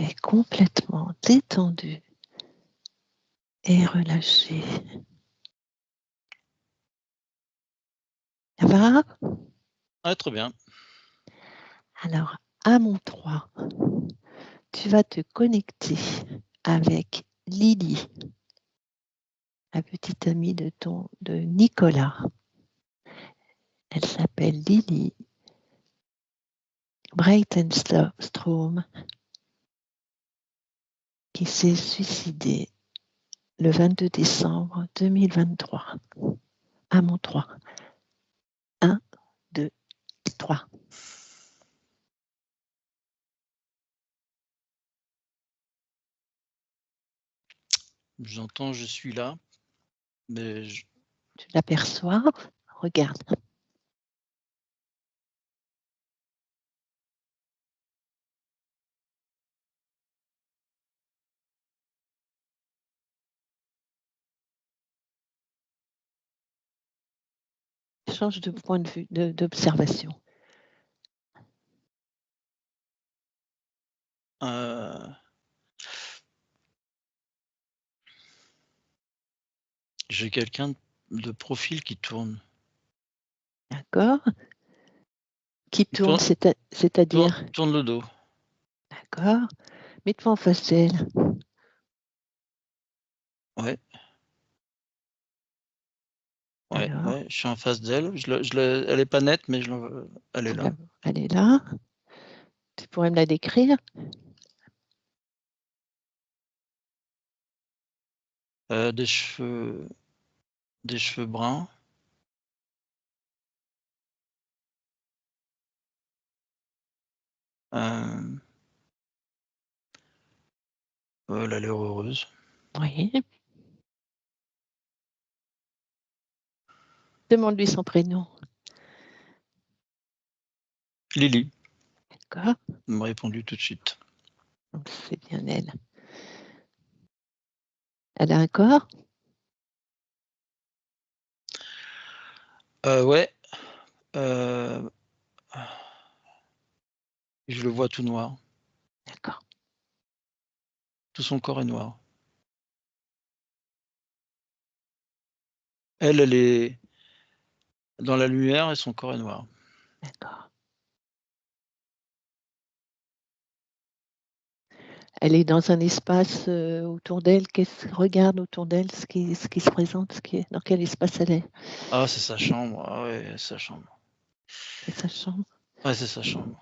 est complètement détendu et relâché. Ça va? Ah, très bien. Alors, à mon 3, tu vas te connecter avec Lily, la petite amie de Nicolas. Elle s'appelle Lily Breitenstrom, qui s'est suicidée le 22 décembre 2023. À mon 3. 1, 2, 3. J'entends, je suis là, mais Tu l'aperçois? Regarde. Change de point de vue, d'observation. J'ai quelqu'un de profil qui tourne. D'accord. Qui tourne, c'est-à-dire? Tourne le dos. D'accord. Mets-toi en face d'elle. Ouais. Ouais, je suis en face d'elle. Elle n'est pas nette, mais elle est là. Elle est là. Tu pourrais me la décrire? Des cheveux bruns. Elle a l'air heureuse. Oui. Demande-lui son prénom. Lily. D'accord. Elle m'a répondu tout de suite. Donc, c'est bien elle. Elle a un corps? Ouais. Je le vois tout noir. D'accord. Tout son corps est noir. Elle est dans la lumière et son corps est noir. D'accord. Elle est dans un espace autour d'elle. Regarde autour d'elle ce qui se présente, dans quel espace elle est. Ah, c'est sa chambre. Ah ouais, sa chambre. C'est sa chambre. Ouais, c'est sa chambre.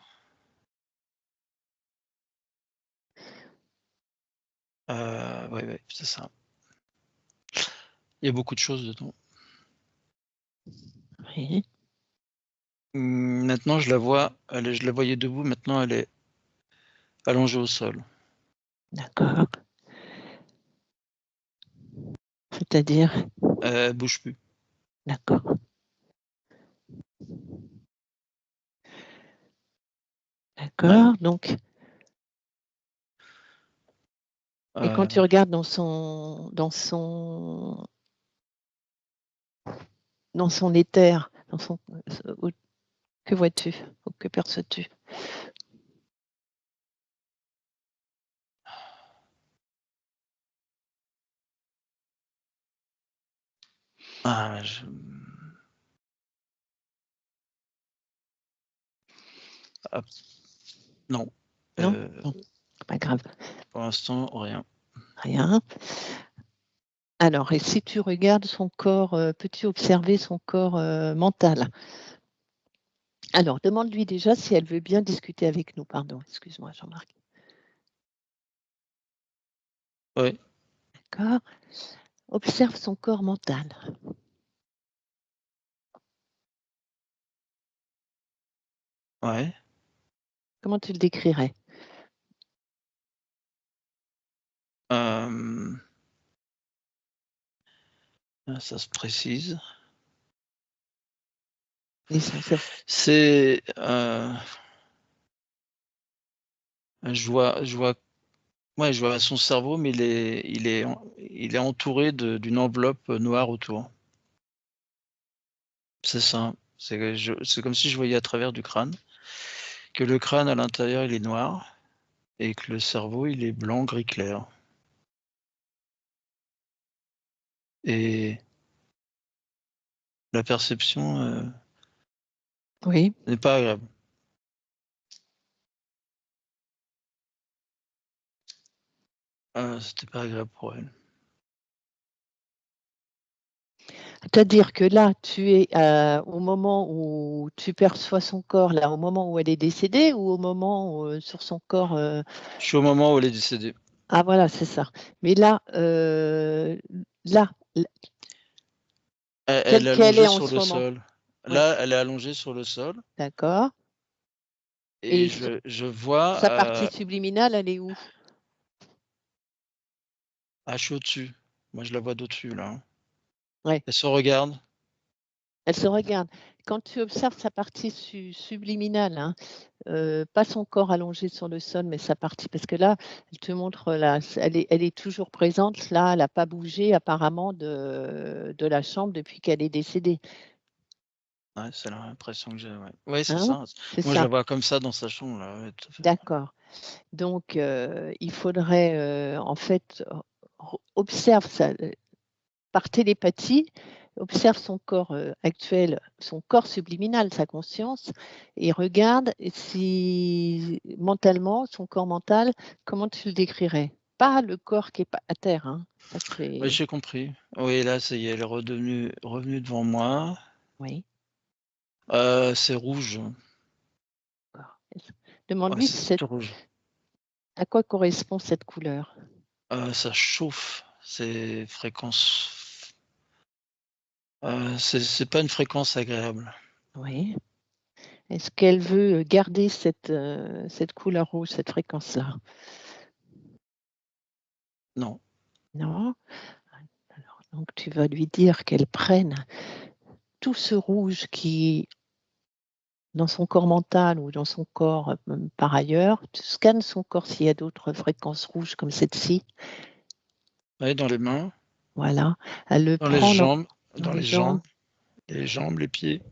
Ouais, c'est ça. Il y a beaucoup de choses dedans. Oui. Maintenant, je la vois. Je la voyais debout. Maintenant, elle est allongée au sol. D'accord. C'est-à-dire? Elle bouge plus. D'accord. D'accord. Donc. Et quand tu regardes dans son éther, que vois-tu? Ou que perçois-tu? Non. Non, pas grave. Pour l'instant, rien. Rien. Alors, et si tu regardes son corps, peux-tu observer son corps mental? Alors, demande-lui déjà si elle veut bien discuter avec nous. Pardon, excuse-moi, Jean-Marc. Oui. D'accord. Observe son corps mental. Ouais. Comment tu le décrirais? Ça se précise. C'est. Je vois son cerveau, mais il est entouré d'une enveloppe noire autour. C'est ça. C'est comme si je voyais à travers du crâne, que le crâne à l'intérieur il est noir et que le cerveau, il est blanc, gris clair. Et la perception Oui. n'est pas agréable. C'était pas agréable pour elle. C'est-à-dire que là, tu es au moment où tu perçois son corps, là, au moment où elle est décédée, ou au moment où, sur son corps Je suis au moment où elle est décédée. Ah voilà, c'est ça. Mais là, là, Elle telle est qu'elle allongée est en sur ce le moment. sol. Oui, Là, elle est allongée sur le sol d'accord. et Et je vois, sa partie subliminale, elle est où? je suis au-dessus. Moi, je la vois d'au-dessus, là, hein. Ouais, Elle se regarde. elle se regarde. Quand tu observes sa partie subliminale, hein, pas son corps allongé sur le sol, mais sa partie, parce que là, elle te montre là, elle est toujours présente, là, elle n'a pas bougé apparemment de la chambre depuis qu'elle est décédée, Ouais, c'est l'impression que j'ai, ouais. Ouais, c'est hein? ça. C'est Moi, je la ça, vois comme ça dans sa chambre, là, ouais, tout à fait. d'accord. Donc il faudrait, en fait, observe ça, par télépathie, observe son corps, actuel, son corps subliminal, sa conscience et regarde si mentalement, son corps mental, comment tu le décrirais? Pas le corps qui est pas à terre, hein, ça Oui, c'est j'ai compris. Oui, là, ça y est, elle est revenue devant moi. oui, C'est rouge. d'accord. Ouais, Demande-lui c'est cette tout rouge. à quoi correspond cette couleur? Ça chauffe, c'est fréquence, c'est pas une fréquence agréable. Oui. Est-ce qu'elle veut, garder cette couleur rouge, cette fréquence-là? Non. Non? Alors donc tu vas lui dire qu'elle prenne tout ce rouge qui dans son corps mental ou dans son corps, par ailleurs, tu scannes son corps s'il y a d'autres fréquences rouges comme celle-ci, Ouais, dans les mains, voilà. Elle le dans les prend jambes, dans dans les les jambes, jambes, les pieds.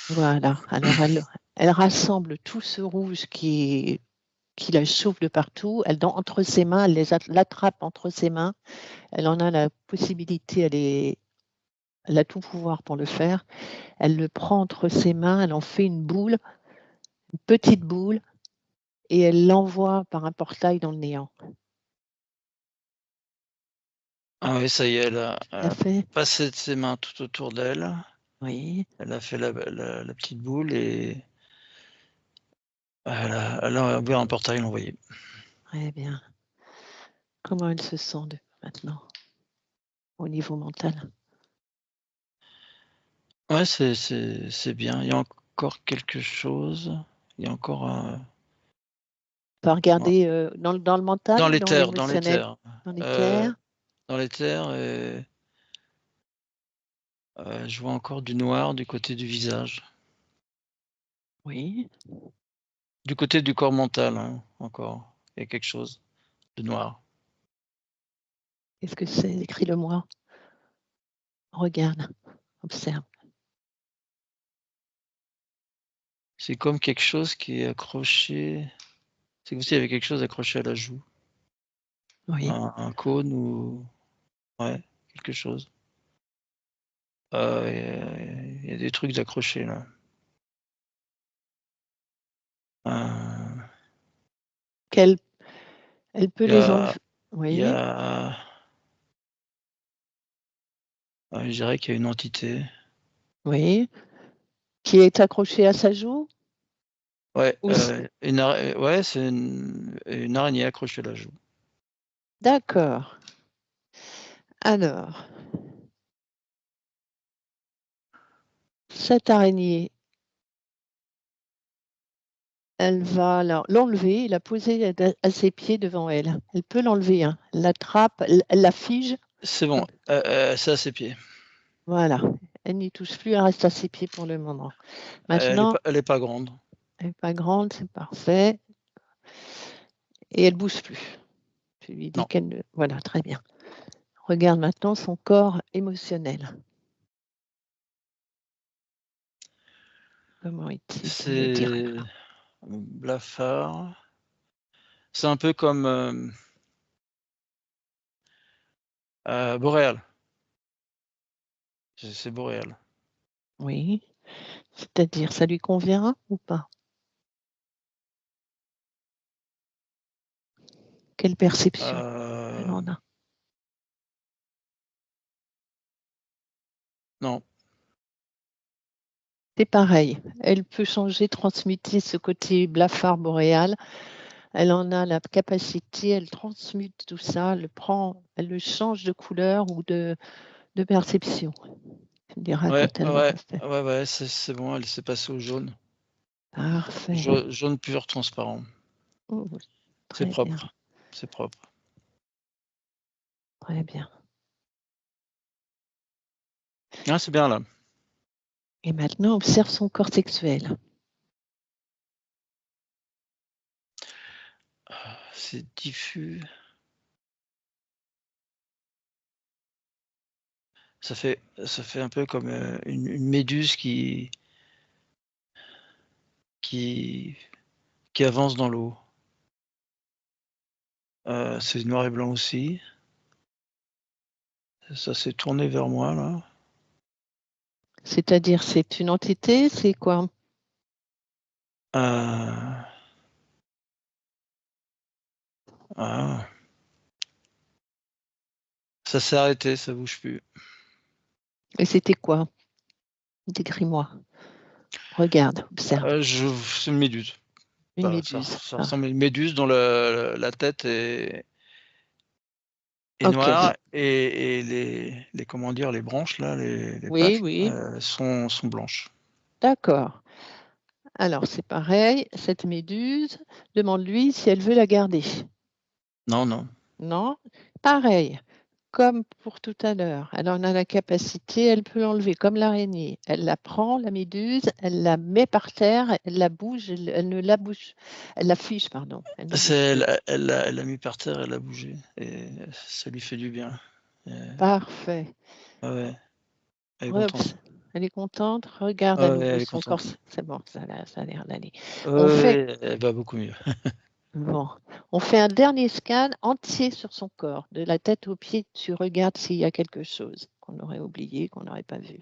voilà. Alors elle rassemble tout ce rouge qui la chauffe de partout, elle dans entre ses mains, elle l'attrape entre ses mains, elle en a la possibilité, elle a tout pouvoir pour le faire. Elle le prend entre ses mains, elle en fait une boule, une petite boule et elle l'envoie par un portail dans le néant. Ah oui, ça y est, elle Elle a fait passé de ses mains tout autour d'elle. oui. Elle a fait la petite boule et elle a ouvert un portail, envoyé. Très bien. Comment elle se sent maintenant, au niveau mental? Ouais, c'est bien. Il y a encore quelque chose. Il y a encore un On va ouais. regarder dans le mental Dans ou dans l'éther, dans l'émotionnel? l'éther. Dans les Heu, terres? dans l'éther et je vois encore du noir du côté du visage. Oui. Du côté du corps mental, hein, encore. Il y a quelque chose de noir. Qu'est-ce que c'est? Décris-le-moi. Regarde, observe. C'est comme quelque chose qui est accroché, c'est comme s'il y avait quelque chose accroché à la joue. Oui. Un cône ou ouais, quelque chose. Il y a des trucs accrochés là. Heu, Qu'elle elle peut il y les a enlever. il y Oui, a je dirais qu'il y a une entité. oui. Qui est accroché à sa joue? Ouais, Ou c ouais, c'est une araignée accrochée à la joue. d'accord. Alors, cette araignée, elle va l'enlever et la poser à ses pieds devant elle. Elle peut l'enlever, hein. Elle l'attrape, elle la fige C'est bon, comme c'est à ses pieds. voilà. Elle n'y touche plus, elle reste à ses pieds pour le moment. Maintenant, Elle est pas grande. elle n'est pas grande, c'est parfait et elle bouge plus. Tu lui dis Non, qu'elle ne voilà, très bien. Regarde maintenant son corps émotionnel. Comment est-il? Tu me le diras. c'est blafard. C'est un peu comme boréal. C'est boréal. Oui. C'est-à-dire, ça lui convient ou pas? Quelle perception elle en a? Non. C'est pareil. Elle peut changer, transmuter ce côté blafard boréal. Elle en a la capacité, elle transmute tout ça, elle le change de couleur ou de perception. Tu me diras Ouais, quand elle ouais, l'aura fait. ouais, c'est bon, elle s'est passée au jaune. Parfait. Jaune pur transparent. Oh, C'est très bien, propre. C'est propre. très bien. Ah, c'est bien là. Et maintenant, observe son corps sexuel. C'est diffus. Ça fait un peu comme une méduse qui avance dans l'eau. C'est noir et blanc aussi. Ça s'est tourné vers moi là. C'est-à-dire, c'est une entité, c'est quoi? Ah. Ça s'est arrêté, ça bouge plus. Et c'était quoi? Décris-moi. Regarde, observe. C'est une méduse. Une Voilà, méduse. ça Ah, ressemble à une méduse dont la tête est ok. noire et les comment dire, les branches là, les Oui, pattes, oui. sont blanches. D'accord. Alors, c'est pareil. Cette méduse, demande-lui si elle veut la garder. Non, non. Non? Pareil. Comme pour tout à l'heure, elle en a la capacité, elle peut l'enlever comme l'araignée. Elle la prend, la méduse, elle la met par terre, elle la bouge, elle ne la bouge, elle la fiche, pardon. Elle ne C'est bouge plus. elle l'a mis par terre, elle a bougé et ça lui fait du bien. Parfait. Ah ouais, elle est Oups, contente. elle est contente. Regarde à Ah ouais, nouveau elle est son corps. contente. C'est bon, ça a l'air d'aller. Ouais, On fait, ouais, elle va beaucoup mieux. bon, on fait un dernier scan entier sur son corps, de la tête aux pieds. Tu regardes s'il y a quelque chose qu'on aurait oublié, qu'on n'aurait pas vu.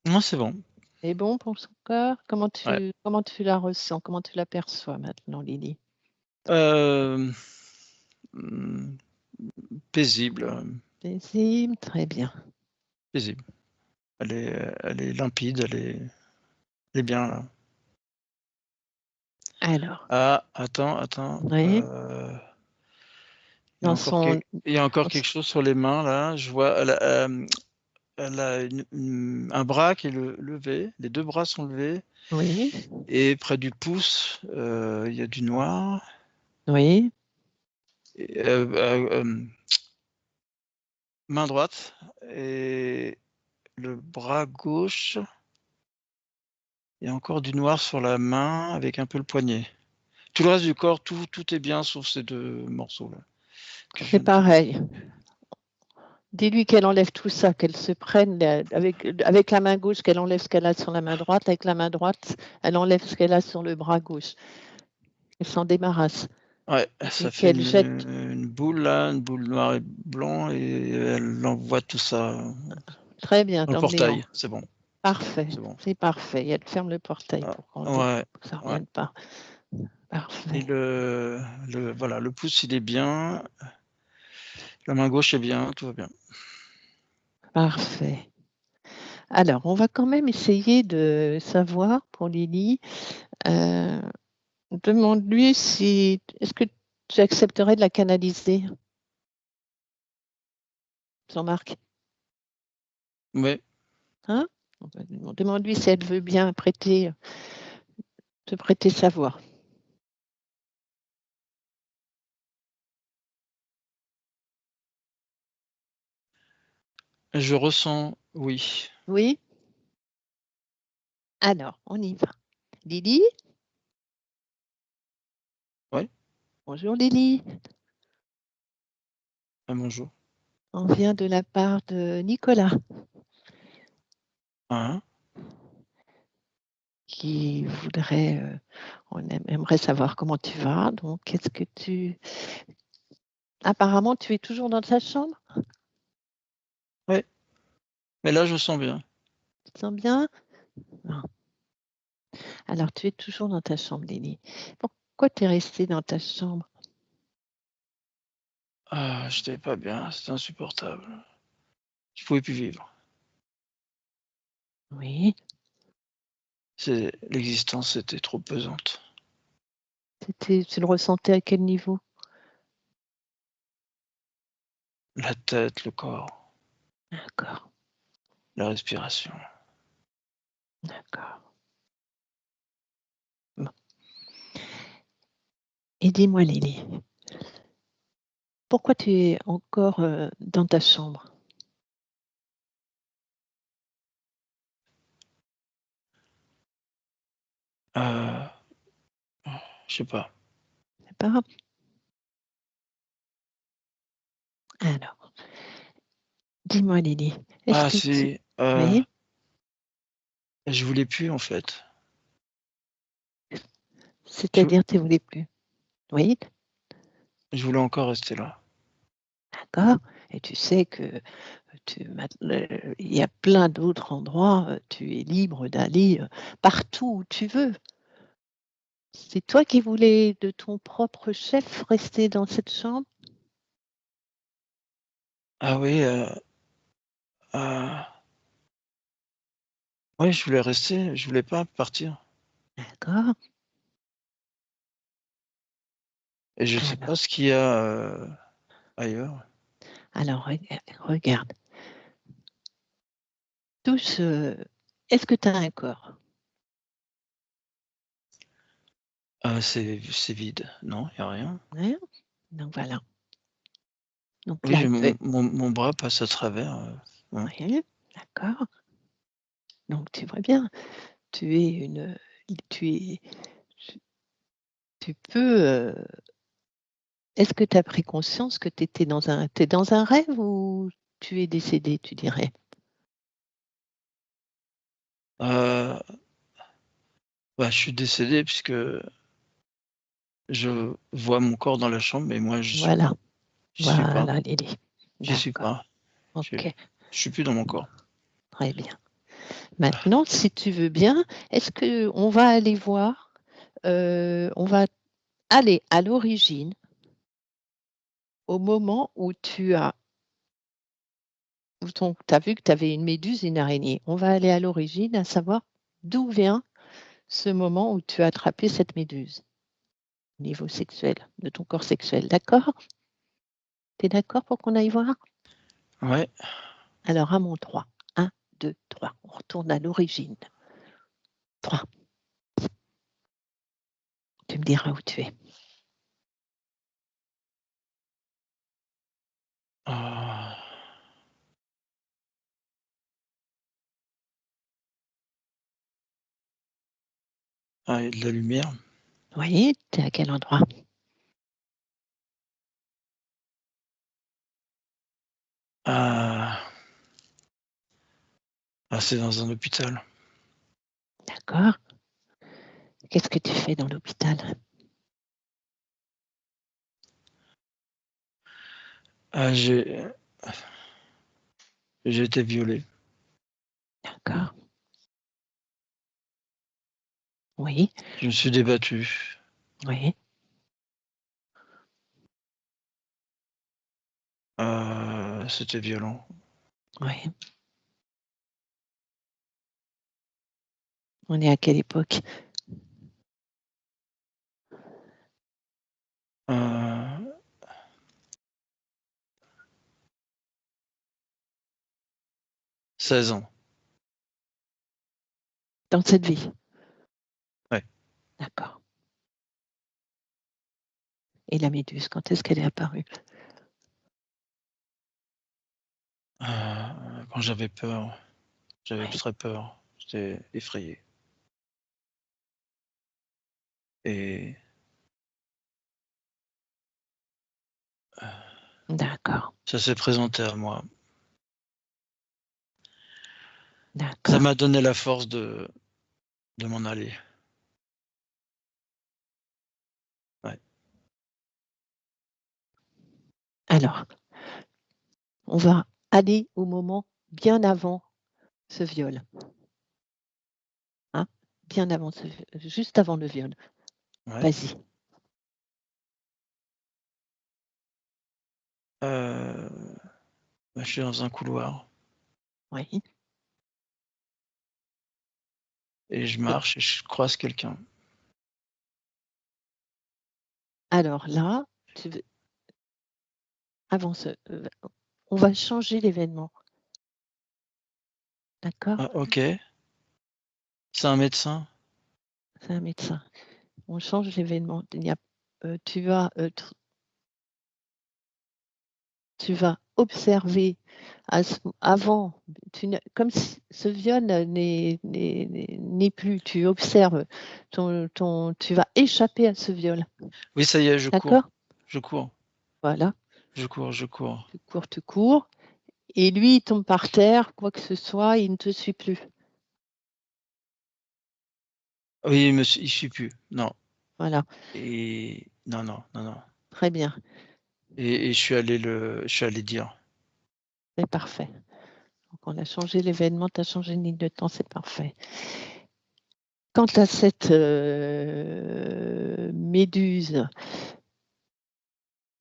Non, c'est bon. C'est bon pour son corps? Ouais. Comment tu la ressens? Comment tu l'aperçois maintenant, Lily? Hem, mmh, paisible, Paisible, très bien. paisible. Elle est limpide, elle est bien là. Alors, Ah, attends, oui, dans son, il y a encore dans son- quelque chose sur les mains là. Je vois elle a un bras qui est levé, les 2 bras sont levés oui, et près du pouce, il y a du noir oui, et main droite et le bras gauche, il y a encore du noir sur la main avec un peu le poignet. Tout le reste du corps, tout est bien sauf ces 2 morceaux là que je c'est viens de te pareil. décrire. Dis-lui qu'elle enlève tout ça, qu'elle se prenne avec la main gauche, qu'elle enlève ce qu'elle a sur la main droite, avec la main droite, elle enlève ce qu'elle a sur le bras gauche. Elle s'en débarrasse. Ouais, Et ça fait qu'elle jette. une boule là, une boule noire et blanc et elle envoie tout ça Très bien, dans le dans le néant. portail. C'est bon, Parfait, c'est bon. c'est parfait. Et elle ferme le portail Ah, pour ouais, que ça ne ouais revienne pas. et Parfait, voilà, le pouce, il est bien, la main gauche est bien, tout va bien. parfait. Alors, on va quand même essayer de savoir pour Lily. euh, Demande-lui si. Est-ce que tu accepterais de la canaliser, Jean-Marc? Ouais, Hein? Demande-lui si elle veut bien te prêter sa voix. je ressens oui. Oui? Alors, on y va. Lily? Ouais, Bonjour Lily. bonjour. On vient de la part de Nicolas, Hein? qui voudrait, aimerait savoir comment tu vas. Donc, est-ce que apparemment, tu es toujours dans ta chambre? Oui, mais là, je sens bien. Tu te sens bien? Non. Alors, tu es toujours dans ta chambre, Lily. Pourquoi tu es restée dans ta chambre? Ah, j'étais pas bien, c'était insupportable. Je pouvais plus vivre. Oui, L'existence était trop pesante. tu le ressentais à quel niveau? La tête, le corps, D'accord, la respiration. d'accord. Bon. Et dis-moi, Lily, pourquoi tu es encore dans ta chambre? Euh, je sais pas. C'est pas grave. Alors, dis-moi, Lily, est-ce Ah que tu... si, Oui, je voulais plus en fait. Je, c'est-à-dire tu ne voulais plus? Oui, je voulais encore rester là. d'accord. Et tu sais que il y a plein d'autres endroits, tu es libre d'aller partout où tu veux. C'est toi qui voulais de ton propre chef rester dans cette chambre? Ah oui, ouais, je voulais rester, je voulais pas partir. D'accord. Et je sais pas Alors, ce qu'il y a ailleurs. alors, regarde. Touche. Est-ce que tu as un corps? Ah, c'est vide. Non, il y a rien. Hein? Donc voilà. Donc Oui, là, mon bras passe à travers. Ouais. oui, d'accord. Donc tu vois bien, tu es une, tu es, tu tu peux. Est-ce que tu as pris conscience que tu étais t'es dans un rêve ou tu es décédé, tu dirais? Euh, Bah, je suis décédé puisque je vois mon corps dans la chambre, mais moi, j'y suis Voilà, pas. J'y suis pas. voilà, Lily. J'y suis D'accord. pas. Je, Ok, je suis plus dans mon corps. très bien. Maintenant, si tu veux bien, est-ce que on va aller voir, on va aller à l'origine, au moment où tu as vu que tu avais une méduse, une araignée. On va aller à l'origine, à savoir d'où vient ce moment où tu as attrapé cette méduse, au niveau sexuel, de ton corps sexuel. D'accord? Tu es d'accord pour qu'on aille voir? Ouais. Alors, à mon 3. 1, 2, 3. On retourne à l'origine. 3. Tu me diras où tu es. Ah, ah, il y a de la lumière. Oui, tu es à quel endroit? Ah, c'est dans un hôpital. D'accord. Qu'est-ce que tu fais dans l'hôpital? Ah, j'ai été violé. D'accord. Oui, Je me suis débattu. oui, C'était violent. oui. On est à quelle époque? Euh, 16 ans. Dans cette vie? Ouais. D'accord. Et la méduse, quand est-ce qu'elle est apparue? Quand j'avais peur, j'avais Oui, très peur. J'étais effrayé. Et d'accord, ça s'est présenté à moi. Ça d'accord. m'a donné la force de m'en aller. Ouais. Alors, on va aller au moment bien avant ce viol, hein, bien avant juste avant le viol. Ouais. Vas-y. Je suis dans un couloir Oui. et je Et marche et je croise quelqu'un. alors là, tu veux avant on va changer l'événement, d'accord? Ah OK. C'est un médecin? C'est un médecin. On change l'événement. Tu vas, tu vas observer avant, comme si ce viol n'est plus, tu observes tu vas échapper à ce viol, Oui, ça y est, je cours. d'accord? Je cours. Voilà, Je cours, je cours. tu cours et lui, il tombe par terre, quoi que ce soit, il ne te suit plus. Oui, il suit plus. Non Voilà, et non, non, non, non très bien, et je suis allé dire. c'est parfait. Donc on a changé l'événement, tu as changé de ligne de temps, c'est parfait. Quant à cette, méduse,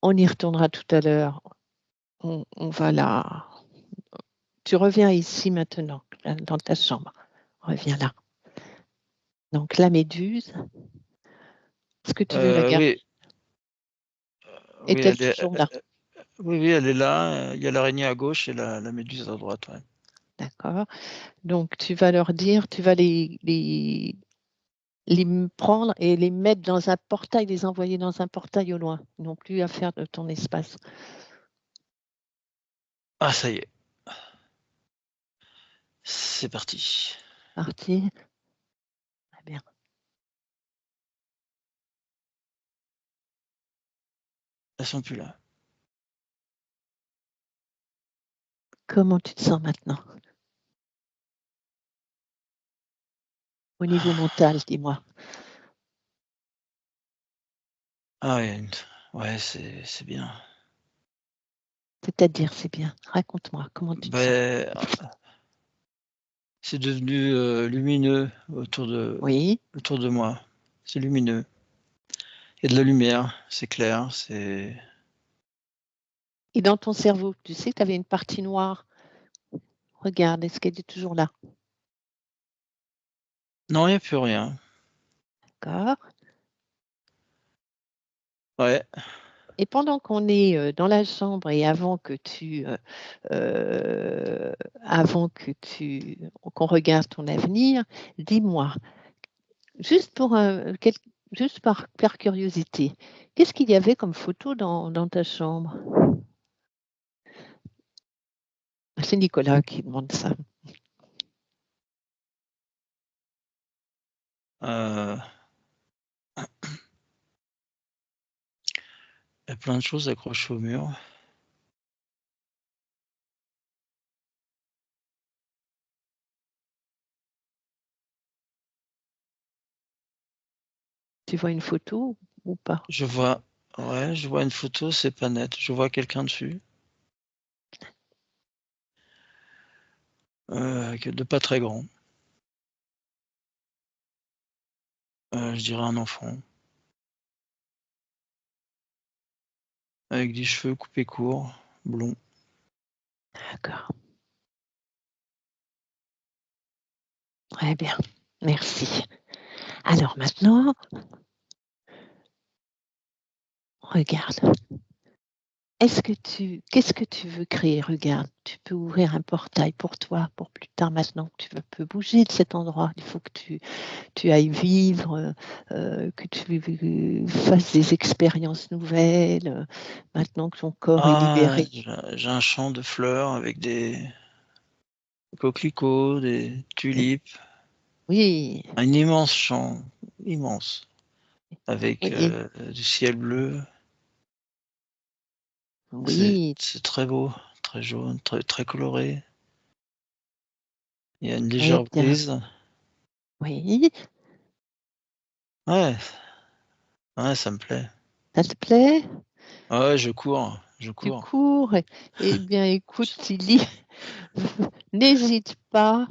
on y retournera tout à l'heure. On va la Tu reviens ici maintenant, là, dans ta chambre. Reviens là. Donc la méduse, est-ce que tu veux la garder? Oui, oui, Est-elle toujours là? oui, oui, elle est là, il y a l'araignée à gauche et la méduse à droite, ouais. D'accord. Donc tu vas leur dire, tu vas prendre et les mettre dans un portail, les envoyer dans un portail au loin, non plus à faire de ton espace. Ah ça y est, c'est parti. Parti? Très bien. Elles sont plus là. Comment tu te sens maintenant? Au niveau mental, dis-moi. Ah ouais, c'est bien. C'est-à-dire, c'est bien. Raconte-moi, comment tu te sens? Beh, c'est devenu, lumineux Oui. autour de moi. C'est lumineux. Il y a de la lumière, c'est clair, c'est Et dans ton cerveau, tu sais que tu avais une partie noire. Regarde, est-ce qu'elle est toujours là? non, il y a plus rien. D'accord. Ouais, Et pendant qu'on est, dans la chambre et avant qu'on regarde ton avenir, dis-moi, juste juste par curiosité, qu'est-ce qu'il y avait comme photo dans ta chambre? C'est Nicolas qui demande ça. heu, il y a plein de choses accrochées au mur. Tu vois une photo ou pas? Je vois ouais, je vois une photo, c'est pas net. Je vois quelqu'un dessus, que de pas très grand, je dirais un enfant, avec des cheveux coupés courts, blonds. D'accord, très bien, merci. Alors maintenant, regarde. Qu'est-ce que tu veux créer? Regarde, tu peux ouvrir un portail pour toi, pour plus tard maintenant que tu peux bouger de cet endroit. Il faut que tu ailles vivre, que tu fasses des expériences nouvelles, maintenant que ton corps est Ah, libéré. j'ai un champ de fleurs avec des coquelicots, des Oui, tulipes, oui, un immense champ, immense, avec, oui, du ciel bleu. oui, C'est très beau, très jaune, très coloré. Il y a une très légère bien. brise. Oui. Ouais. Ouais, ça me plaît. Ça te plaît? Ouais, je cours. Tu cours? Eh bien, écoute, Lily, n'hésite pas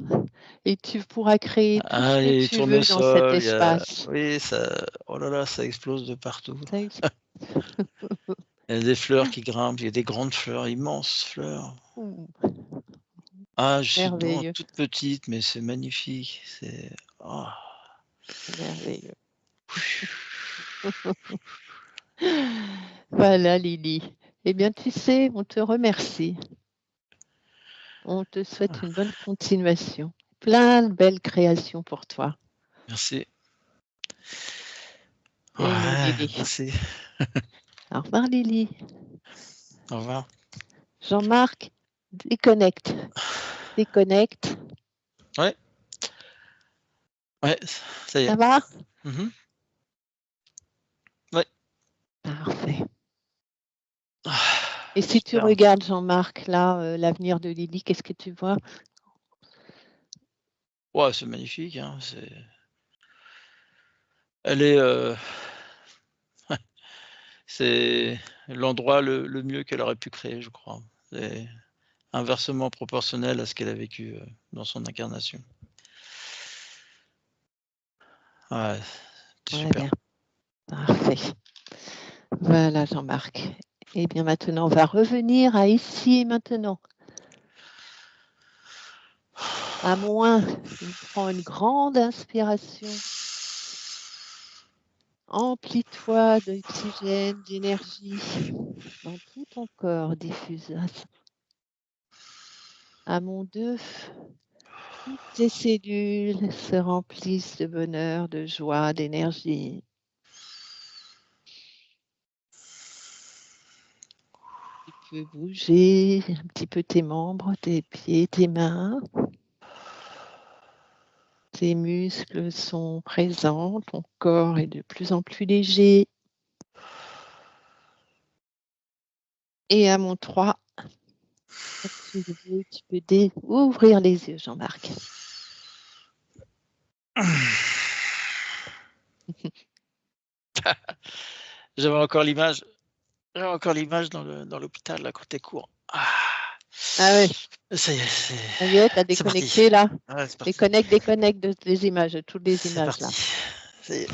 et tu pourras créer tout ce que Les tu veux dans cet tournesols, espace. oui, ça... Oh là là, ça explose de partout. Ça exp- Il y a des fleurs qui grimpent, il y a des grandes fleurs, immenses fleurs. Ouh, Ah, je suis dedans, merveilleux, toute petite, mais c'est magnifique. Oh. merveilleux. Voilà, Lily. Eh bien, tu sais, on te remercie. On te souhaite une bonne continuation. Plein de belles créations pour toi. Merci. Et mon Ouais, Lily. merci. Au revoir, Lily. Au revoir. Jean-Marc, déconnecte. Déconnecte. Ouais, ouais, ça y est. Ça va? Mhm. Ouais. Parfait. Ah, Et si tu super. regardes, Jean-Marc, là, l'avenir de Lily, qu'est-ce que tu vois? Ouais, c'est magnifique. Hein, Elle est... c'est l'endroit le mieux qu'elle aurait pu créer, je crois. C'est inversement proportionnel à ce qu'elle a vécu dans son incarnation. Ouais, c'est Ouais, super. bien. Parfait. Voilà, Jean-Marc. Eh bien, maintenant, on va revenir à ici et maintenant. À moins, prends une grande inspiration. Emplis-toi d'oxygène, d'énergie dans tout ton corps. Diffuse à mon 2. Toutes tes cellules se remplissent de bonheur, de joie, d'énergie. Tu peux bouger un petit peu tes membres, tes pieds, tes mains. Tes muscles sont présents, ton corps est de plus en plus léger. Et à mon 3, quand tu veux, tu peux ouvrir les yeux, Jean-Marc. J'avais encore l'image. J'avais encore l'image dans l'hôpital, là, quand t'es court. Ah, Ah oui, ça y est, ça y est, tu as c'est parti. déconnecté là. Ouais, c'est parti. Déconnecte les images, toutes les C'est images là. parti. Ça y est.